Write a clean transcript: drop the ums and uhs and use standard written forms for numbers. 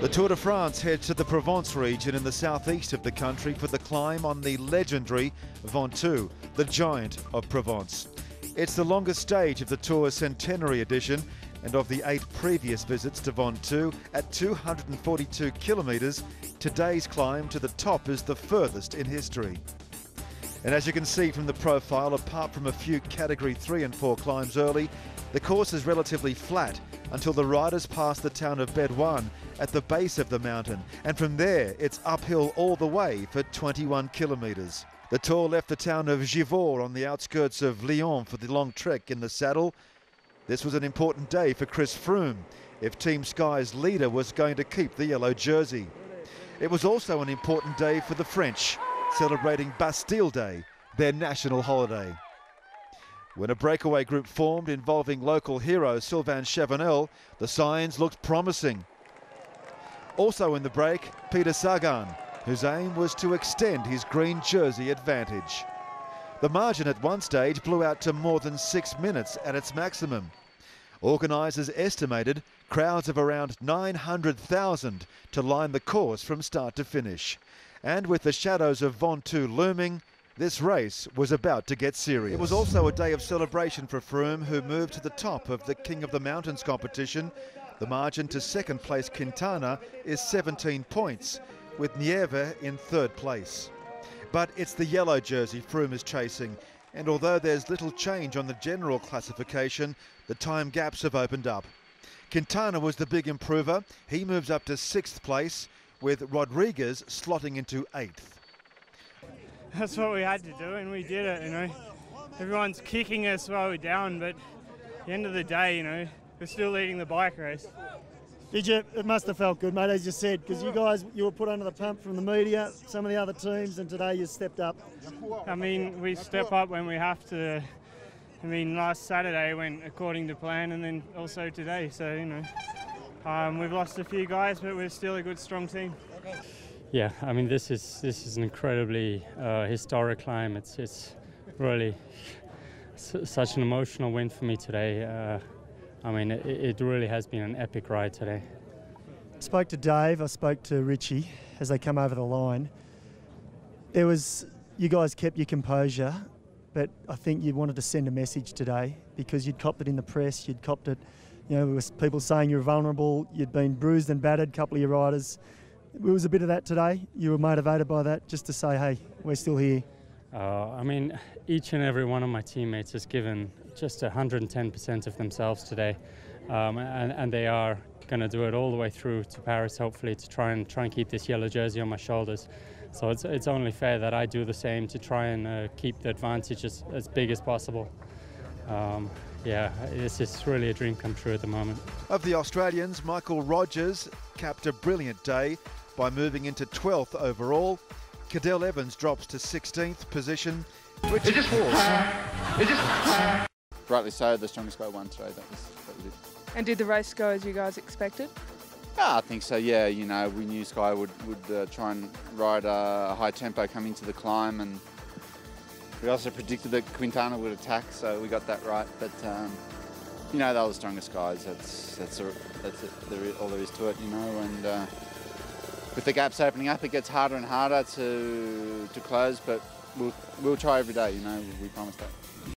The Tour de France heads to the Provence region in the southeast of the country for the climb on the legendary Mont Ventoux, the giant of Provence. It's the longest stage of the Tour's centenary edition, and of the 8 previous visits to Ventoux at 242 kilometres, today's climb to the top is the furthest in history. And as you can see from the profile, apart from a few Category 3 and 4 climbs early, the course is relatively flat until the riders pass the town of Bédouin at the base of the mountain, and from there it's uphill all the way for 21 kilometres. The Tour left the town of Givors on the outskirts of Lyon for the long trek in the saddle. This was an important day for Chris Froome if Team Sky's leader was going to keep the yellow jersey. It was also an important day for the French, celebrating Bastille Day, their national holiday. When a breakaway group formed involving local hero Sylvain Chavanel, the signs looked promising. Also in the break, Peter Sagan, whose aim was to extend his green jersey advantage. The margin at one stage blew out to more than 6 minutes at its maximum. Organisers estimated crowds of around 900,000 to line the course from start to finish. And with the shadows of Ventoux looming, this race was about to get serious. It was also a day of celebration for Froome, who moved to the top of the King of the Mountains competition. The margin to second place Quintana is 17 points, with Nieve in third place. But it's the yellow jersey Froome is chasing, and although there's little change on the general classification, the time gaps have opened up. Quintana was the big improver. He moves up to 6th place, with Rodriguez slotting into 8th. That's what we had to do, and we did it, you know. Everyone's kicking us while we're down, but at the end of the day, you know, we're still leading the bike race. Did you? It must have felt good, mate, as you said, because you guys, you were put under the pump from the media, some of the other teams, and today you stepped up. I mean, we step up when we have to. I mean, last Saturday went according to plan, and then also today, so, you know. We've lost a few guys, but we're still a good, strong team. Yeah, I mean, this is an incredibly historic climb. It's really such an emotional win for me today. I mean, it really has been an epic ride today. I spoke to Dave, I spoke to Ritchie as they come over the line. You guys kept your composure, but I think you wanted to send a message today because you'd copped it in the press, you'd copped it, you know, there was people saying you're vulnerable, you'd been bruised and battered, a couple of your riders. It was a bit of that today. You were motivated by that just to say, hey, we're still here. I mean, each and every one of my teammates has given just 110% of themselves today, and they are going to do it all the way through to Paris, hopefully, to try and keep this yellow jersey on my shoulders. So it's only fair that I do the same to try and keep the advantage as big as possible. Yeah, this is really a dream come true at the moment. Of the Australians, Michael Rogers capped a brilliant day by moving into 12th overall. Cadel Evans drops to 16th position. Ritchie Porte. Rightly so, the strongest guy won today. That was it. And did the race go as you guys expected? Yeah, I think so, yeah. You know, we knew Sky would try and ride a high tempo coming to the climb, and we also predicted that Quintana would attack, so we got that right. But, you know, they were the strongest guys. That's all there is to it, you know. And with the gaps opening up, it gets harder and harder to close, but we'll try every day, you know, we promise that.